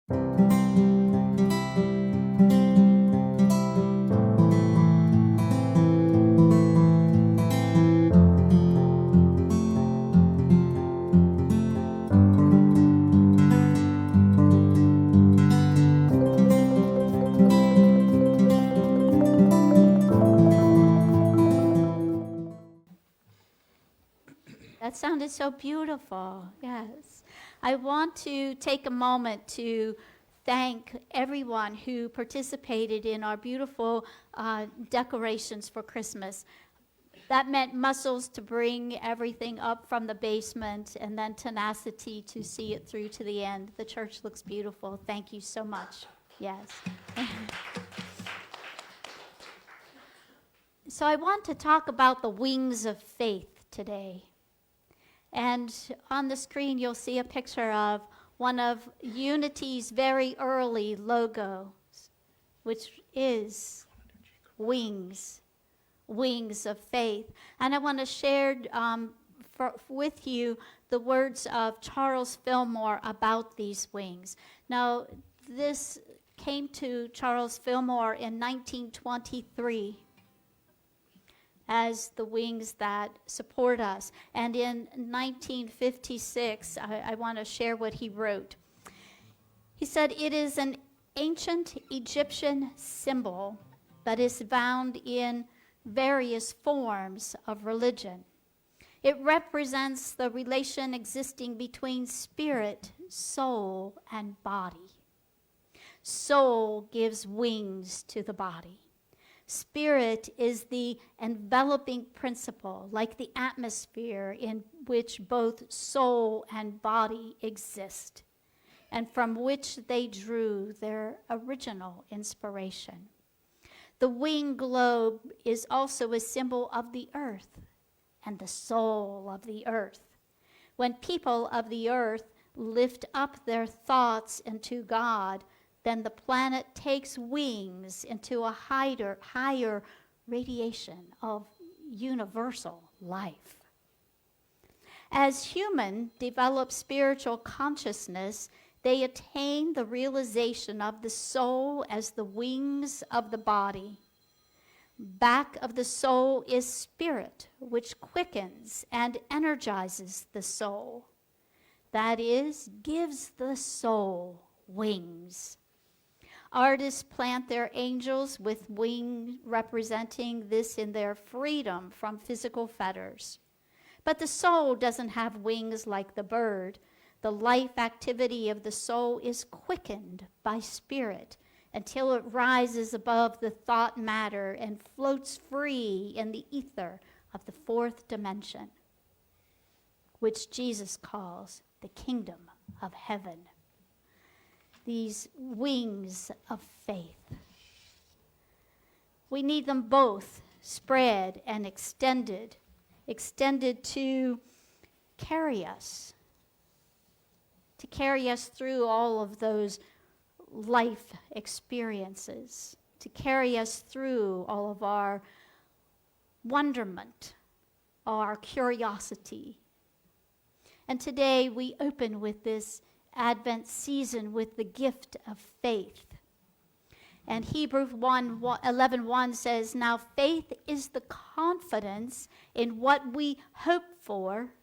That sounded so beautiful. Yes. I want to take a moment to thank everyone who participated in our beautiful decorations for Christmas. That meant muscles to bring everything up from the basement and then tenacity to see it through to the end. The church looks beautiful. Thank you so much. Yes. So I want to talk about the wings of faith today. And on the screen, you'll see a picture of one of Unity's very early logos, which is wings of faith. And I want to share with you the words of Charles Fillmore about these wings. Now, this came to Charles Fillmore in 1923. As the wings that support us. And in 1956, I want to share what he wrote. He said, "It is an ancient Egyptian symbol that is found in various forms of religion. It represents the relation existing between spirit, soul, and body. Soul gives wings to the body. Spirit is the enveloping principle, like the atmosphere in which both soul and body exist, and from which they drew their original inspiration. The winged globe is also a symbol of the earth and the soul of the earth. When people of the earth lift up their thoughts into God, then the planet takes wings into a higher radiation of universal life. As humans develop spiritual consciousness, they attain the realization of the soul as the wings of the body. Back of the soul is spirit, which quickens and energizes the soul. That is, gives the soul wings. Artists plant their angels with wings representing this in their freedom from physical fetters. But the soul doesn't have wings like the bird. The life activity of the soul is quickened by spirit until it rises above the thought matter and floats free in the ether of the fourth dimension, which Jesus calls the kingdom of heaven. These wings of faith. We need them both spread and extended to carry us through all of those life experiences, to carry us through all of our wonderment, our curiosity. And today we open with this Advent season with the gift of faith. And Hebrews 11:1 says, "Now faith is the confidence in what we hope for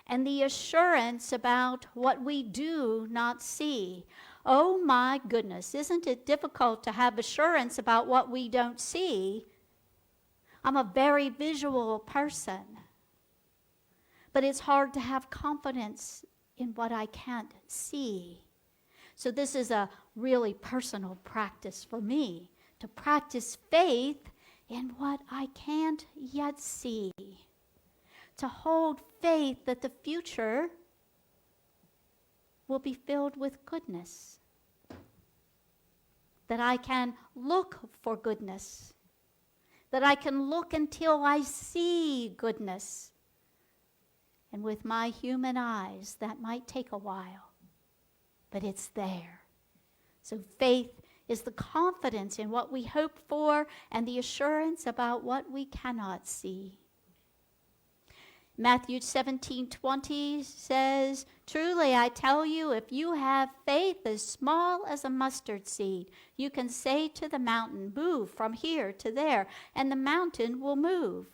and the assurance about what we do not see." Oh my goodness, isn't it difficult to have assurance about what we don't see? I'm a very visual person. But it's hard to have confidence in what I can't see. So this is a really personal practice for me, to practice faith in what I can't yet see. To hold faith that the future will be filled with goodness. That I can look for goodness. That I can look until I see goodness. And with my human eyes, that might take a while, but it's there. So faith is the confidence in what we hope for and the assurance about what we cannot see. Matthew 17:20 says, "Truly I tell you, if you have faith as small as a mustard seed, you can say to the mountain, 'Move from here to there,' and the mountain will move."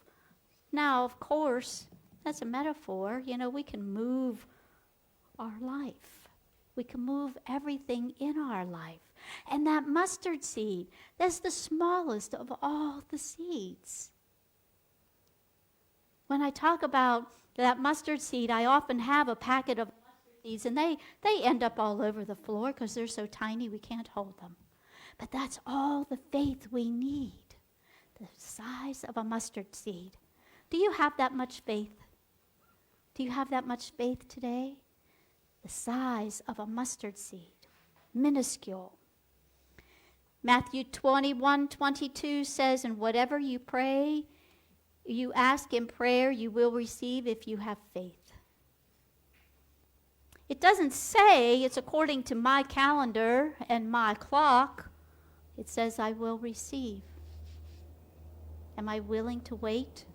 Now, of course, that's a metaphor. We can move our life. We can move everything in our life. And that mustard seed, that's the smallest of all the seeds. When I talk about that mustard seed, I often have a packet of mustard seeds, and they end up all over the floor because they're so tiny we can't hold them. But that's all the faith we need, the size of a mustard seed. Do you have that much faith? Do you have that much faith today? The size of a mustard seed, minuscule. Matthew 21:22 says, "And whatever you ask in prayer, you will receive if you have faith." It doesn't say it's according to my calendar and my clock. It says I will receive. Am I willing to wait?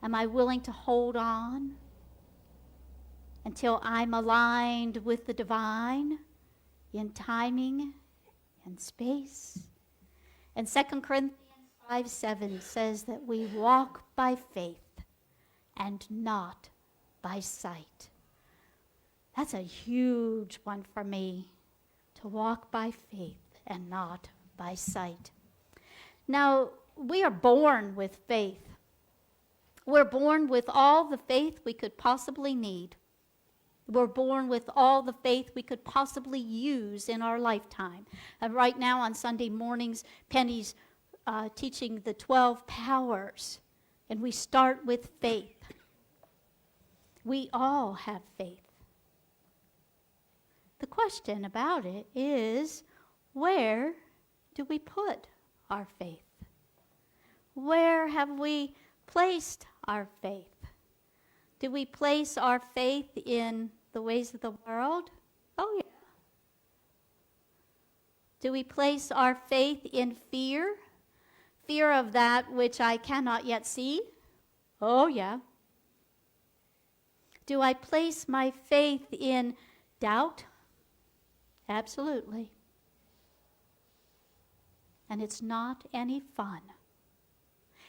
Am I willing to hold on until I'm aligned with the divine in timing and space? And 2 Corinthians 5:7 says that we walk by faith and not by sight. That's a huge one for me, to walk by faith and not by sight. Now, we are born with faith. We're born with all the faith we could possibly need. We're born with all the faith we could possibly use in our lifetime. And right now on Sunday mornings, Penny's teaching the 12 powers, and we start with faith. We all have faith. The question about it is, where do we put our faith? Where have we placed our faith? Do we place our faith in the ways of the world? Oh, yeah. Do we place our faith in fear? Fear of that which I cannot yet see? Oh, yeah. Do I place my faith in doubt? Absolutely. And it's not any fun.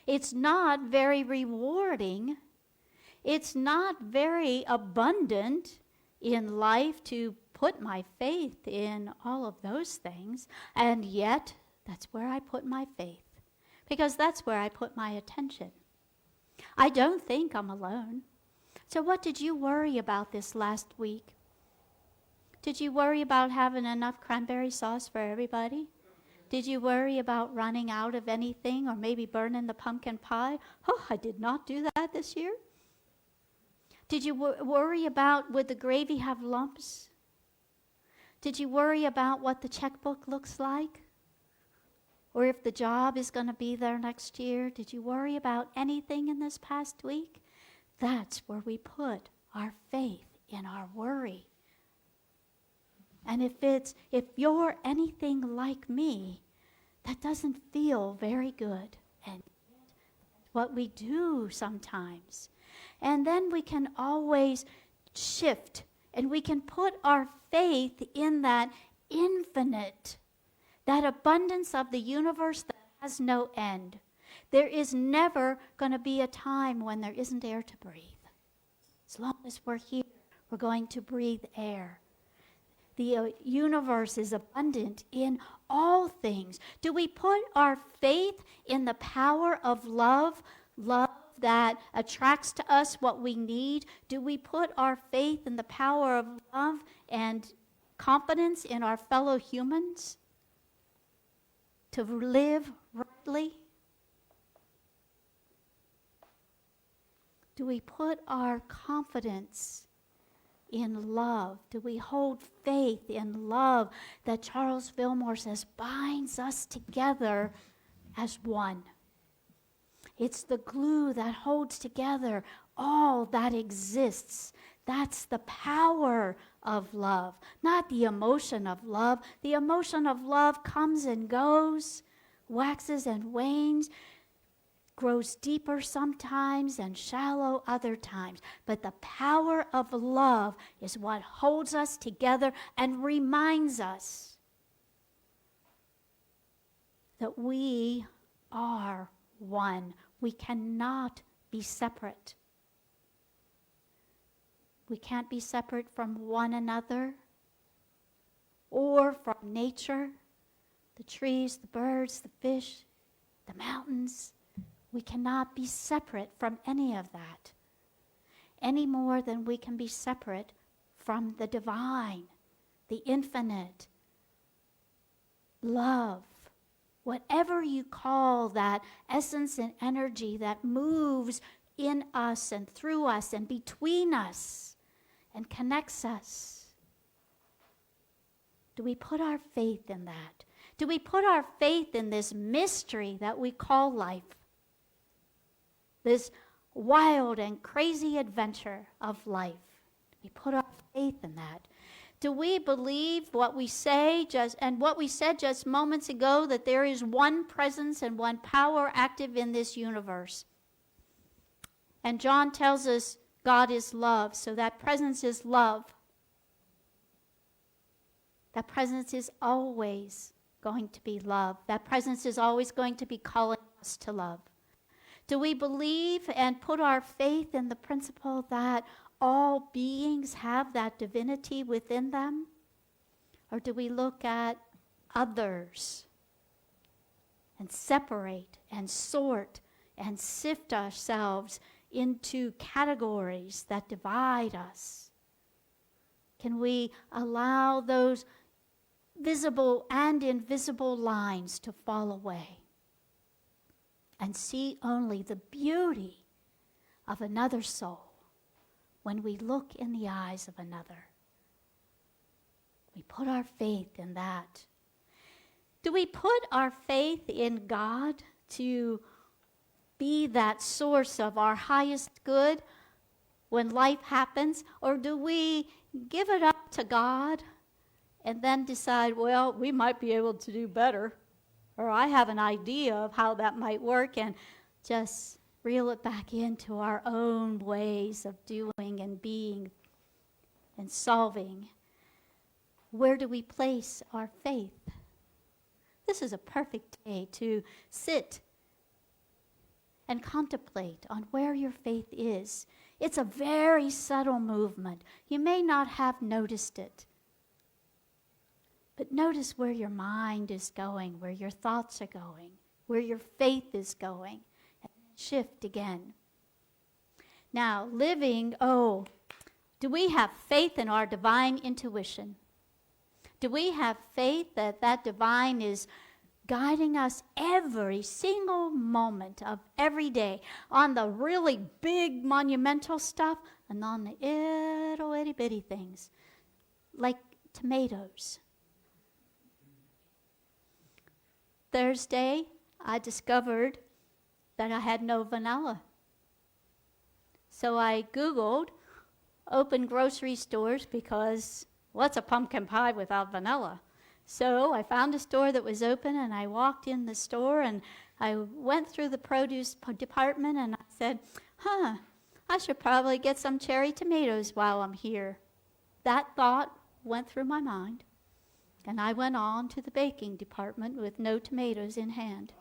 It's not very rewarding. It's not very abundant in life to put my faith in all of those things. And yet, that's where I put my faith, because that's where I put my attention. I don't think I'm alone. So what did you worry about this last week? Did you worry about having enough cranberry sauce for everybody? Did you worry about running out of anything, or maybe burning the pumpkin pie? Oh, I did not do that this year. Did you worry about, would the gravy have lumps? Did you worry about what the checkbook looks like? Or if the job is going to be there next year? Did you worry about anything in this past week? That's where we put our faith, in our worry. And if you're anything like me, that doesn't feel very good. And what we do sometimes. And then we can always shift, and we can put our faith in that infinite, that abundance of the universe that has no end. There is never going to be a time when there isn't air to breathe. As long as we're here, we're going to breathe air. The universe is abundant in all things. Do we put our faith in the power of love, love that attracts to us what we need? Do we put our faith in the power of love and confidence in our fellow humans to live rightly? Do we put our confidence in love? Do we hold faith in love that Charles Fillmore says binds us together as one? It's the glue that holds together all that exists. That's the power of love, not the emotion of love. The emotion of love comes and goes, waxes and wanes. grows deeper sometimes and shallow other times. But the power of love is what holds us together and reminds us that we are one. We cannot be separate. We can't be separate from one another or from nature, the trees, the birds, the fish, the mountains. We cannot be separate from any of that, any more than we can be separate from the divine, the infinite, love, whatever you call that essence and energy that moves in us and through us and between us and connects us. Do we put our faith in that? Do we put our faith in this mystery that we call life? This wild and crazy adventure of life. Do we put our faith in that? Do we believe what we say and what we said just moments ago, that there is one presence and one power active in this universe? And John tells us God is love, so that presence is love. That presence is always going to be love. That presence is always going to be calling us to love. Do we believe and put our faith in the principle that all beings have that divinity within them? Or do we look at others and separate and sort and sift ourselves into categories that divide us? Can we allow those visible and invisible lines to fall away and see only the beauty of another soul when we look in the eyes of another? We put our faith in that. Do we put our faith in God to be that source of our highest good when life happens? Or do we give it up to God and then decide, well, we might be able to do better, or I have an idea of how that might work, and just reel it back into our own ways of doing and being and solving? Where do we place our faith? This is a perfect day to sit and contemplate on where your faith is. It's a very subtle movement. You may not have noticed it, but notice where your mind is going, where your thoughts are going, where your faith is going, and shift again. Now, do we have faith in our divine intuition? Do we have faith that that divine is guiding us every single moment of every day, on the really big monumental stuff and on the little itty bitty things, like tomatoes? Thursday, I discovered that I had no vanilla. So I Googled open grocery stores, because what's a pumpkin pie without vanilla? So I found a store that was open, and I walked in the store, and I went through the produce department, and I said, I should probably get some cherry tomatoes while I'm here. That thought went through my mind, and I went on to the baking department with no tomatoes in hand.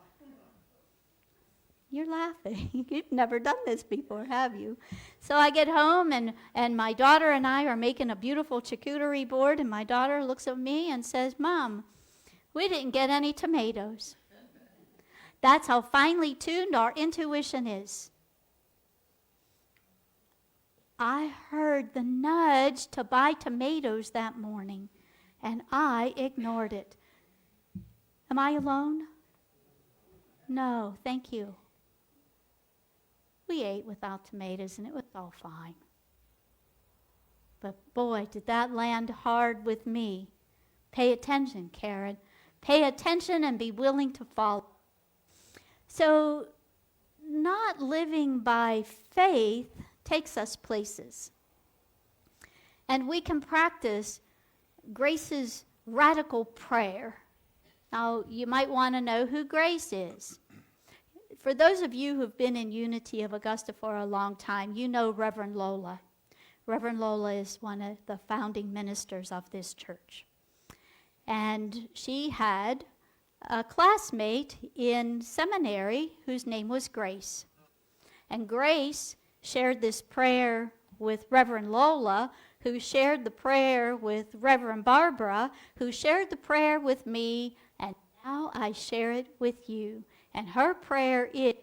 You're laughing. You've never done this before, have you? So I get home, and my daughter and I are making a beautiful charcuterie board, and my daughter looks at me and says, Mom, we didn't get any tomatoes. That's how finely tuned our intuition is. I heard the nudge to buy tomatoes that morning, and I ignored it. Am I alone? No, thank you. We ate without tomatoes, and it was all fine. But boy, did that land hard with me. Pay attention, Karen. Pay attention and be willing to follow. So, not living by faith takes us places. And we can practice Grace's radical prayer. Now, you might want to know who Grace is. For those of you who've been in Unity of Augusta for a long time, you know Reverend Lola. Reverend Lola is one of the founding ministers of this church. And she had a classmate in seminary whose name was Grace. And Grace shared this prayer with Reverend Lola, who shared the prayer with Reverend Barbara, who shared the prayer with me, and now I share it with you. And her prayer is,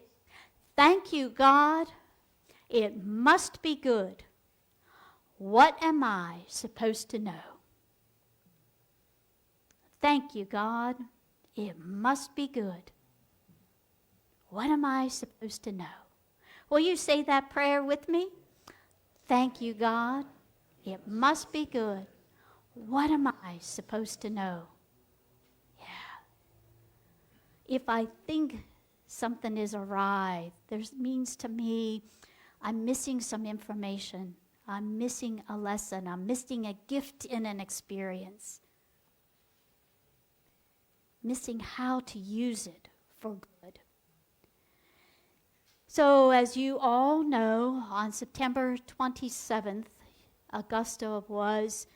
thank you, God. It must be good. What am I supposed to know? Thank you, God. It must be good. What am I supposed to know? Will you say that prayer with me? Thank you, God. It must be good. What am I supposed to know? Yeah. If I think something is awry, that means to me I'm missing some information. I'm missing a lesson. I'm missing a gift in an experience. Missing how to use it for good. So as you all know, on September 27th, Augusta was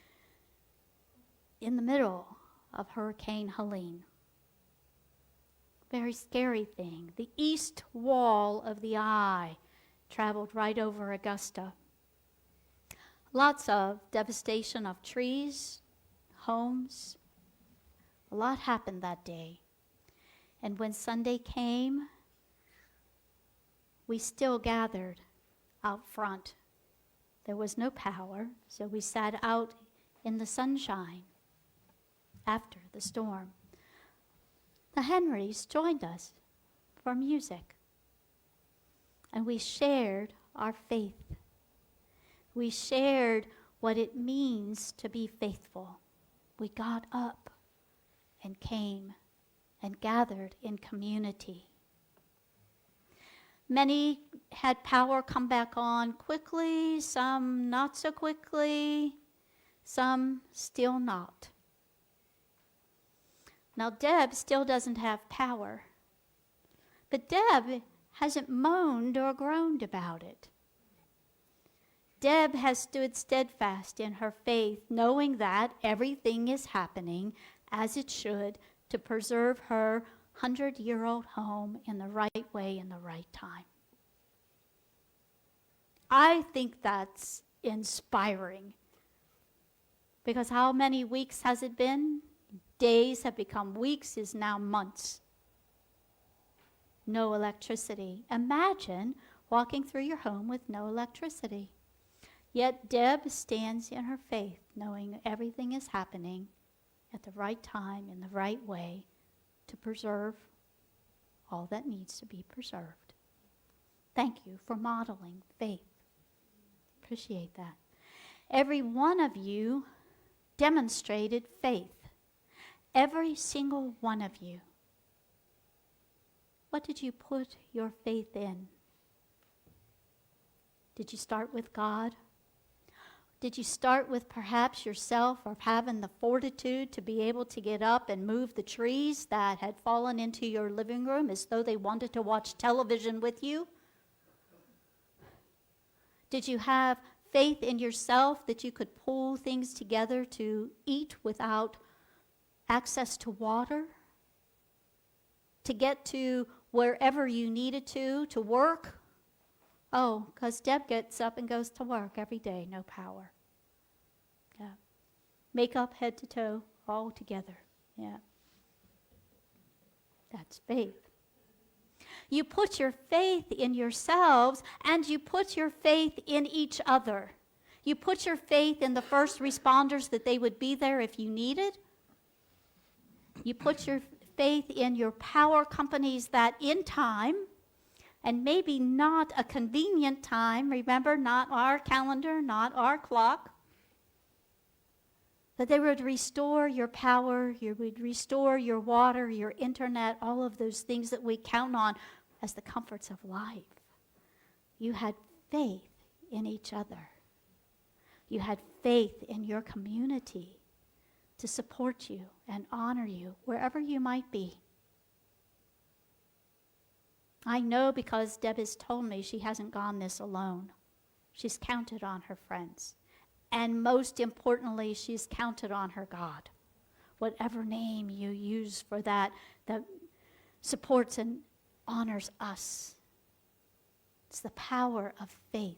in the middle of Hurricane Helene. Very scary thing. The east wall of the eye traveled right over Augusta. Lots of devastation of trees, homes. A lot happened that day. And when Sunday came, we still gathered out front. There was no power, so we sat out in the sunshine after the storm. The Henrys joined us for music, and we shared our faith. We shared what it means to be faithful. We got up and came and gathered in community. Many had power come back on quickly, some not so quickly, some still not. Now Deb still doesn't have power, but Deb hasn't moaned or groaned about it. Deb has stood steadfast in her faith, knowing that everything is happening as it should to preserve her 100-year-old home in the right way in the right time. I think that's inspiring. Because how many weeks has it been? Days have become weeks, is now months. No electricity. Imagine walking through your home with no electricity. Yet Deb stands in her faith, knowing everything is happening at the right time, in the right way, to preserve all that needs to be preserved. Thank you for modeling faith. Appreciate that. Every one of you demonstrated faith. Every single one of you. What did you put your faith in? Did you start with God? Did you start with perhaps yourself or having the fortitude to be able to get up and move the trees that had fallen into your living room as though they wanted to watch television with you? Did you have faith in yourself that you could pull things together to eat without access to water? To get to wherever you needed to work? Oh, because Deb gets up and goes to work every day, no power. Yeah. Makeup head to toe, all together. Yeah. That's faith. You put your faith in yourselves, and you put your faith in each other. You put your faith in the first responders that they would be there if you needed. You put your faith in your power companies that in time, and maybe not a convenient time, remember, not our calendar, not our clock, that they would restore your power, you would restore your water, your internet, all of those things that we count on as the comforts of life. You had faith in each other. You had faith in your community to support you and honor you wherever you might be. I know because Deb has told me she hasn't gone this alone. She's counted on her friends. And most importantly, she's counted on her God. Whatever name you use for that supports and honors us. It's the power of faith.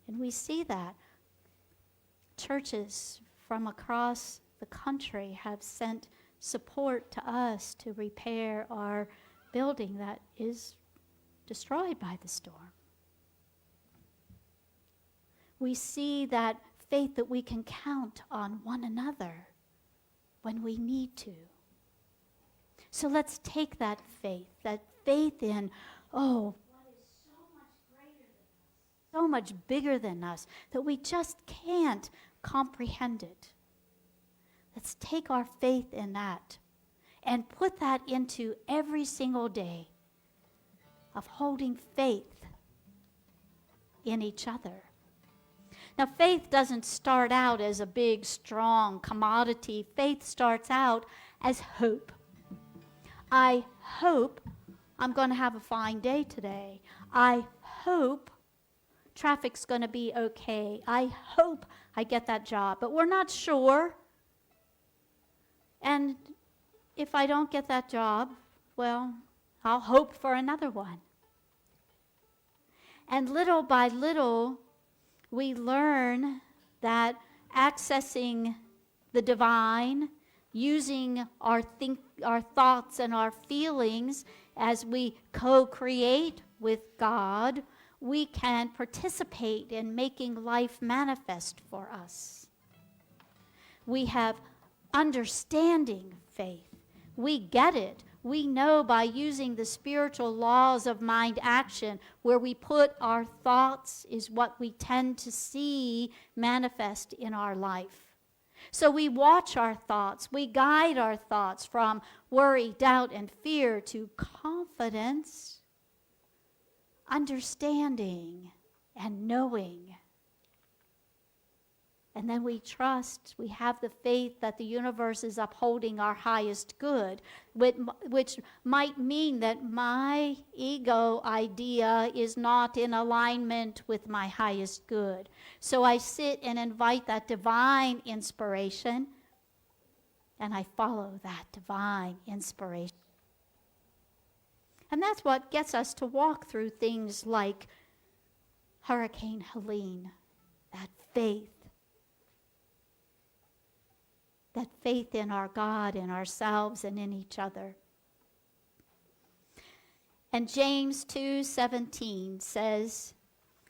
And we see that. Churches from across the country have sent support to us to repair our building that is destroyed by the storm. We see that faith that we can count on one another when we need to. So let's take that faith in, what is so much greater than us, so much bigger than us, that we just can't comprehend it. Let's take our faith in that and put that into every single day of holding faith in each other. Now, faith doesn't start out as a big, strong commodity. Faith starts out as hope. I hope I'm going to have a fine day today. I hope traffic's going to be okay. I hope I get that job, but we're not sure. And if I don't get that job, well, I'll hope for another one. And little by little, we learn that accessing the divine, using our thoughts and our feelings as we co-create with God, we can participate in making life manifest for us. We have understanding faith. We get it. We know by using the spiritual laws of mind action, where we put our thoughts is what we tend to see manifest in our life. So we watch our thoughts. We guide our thoughts from worry, doubt, and fear to confidence, understanding, and knowing. And then we trust, we have the faith that the universe is upholding our highest good, which might mean that my ego idea is not in alignment with my highest good. So I sit and invite that divine inspiration, and I follow that divine inspiration. And that's what gets us to walk through things like Hurricane Helene, that faith in our God, in ourselves, and in each other. And James 2:17 says,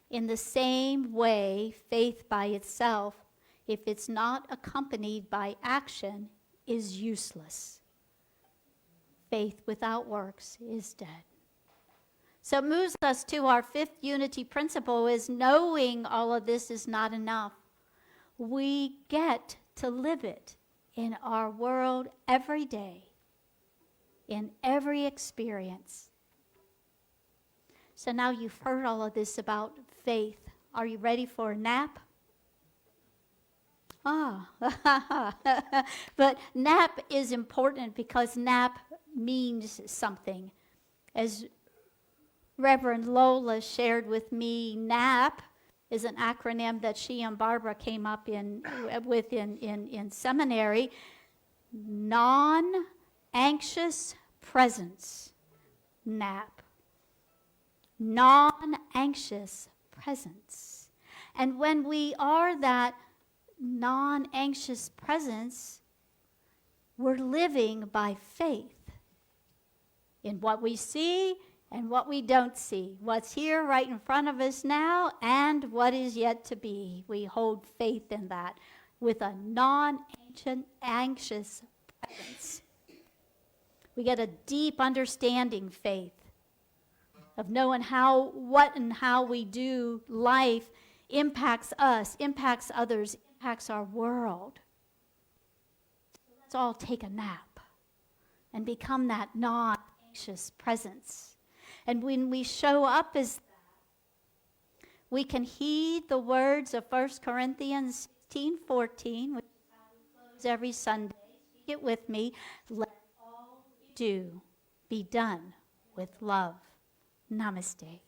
in the same way, faith by itself, if it's not accompanied by action, is useless. Faith without works is dead. So it moves us to our fifth unity principle, is knowing all of this is not enough. We get to live it in our world every day, in every experience. So now you've heard all of this about faith. Are you ready for a nap? But nap is important because nap means something. As Reverend Lola shared with me, NAP is an acronym that she and Barbara came up with in seminary. Non-anxious presence. NAP. Non-anxious presence. And when we are that non-anxious presence, we're living by faith in what we see and what we don't see, what's here right in front of us now and what is yet to be. We hold faith in that with a non-anxious presence. We get a deep understanding faith of knowing what and how we do life impacts us, impacts others, impacts our world. Let's all take a nap and become that non-anxious presence. And when we show up as that, we can heed the words of 1 Corinthians 16:14, which is how we close every Sunday. Speak it with me. Let all we do be done with love. Namaste.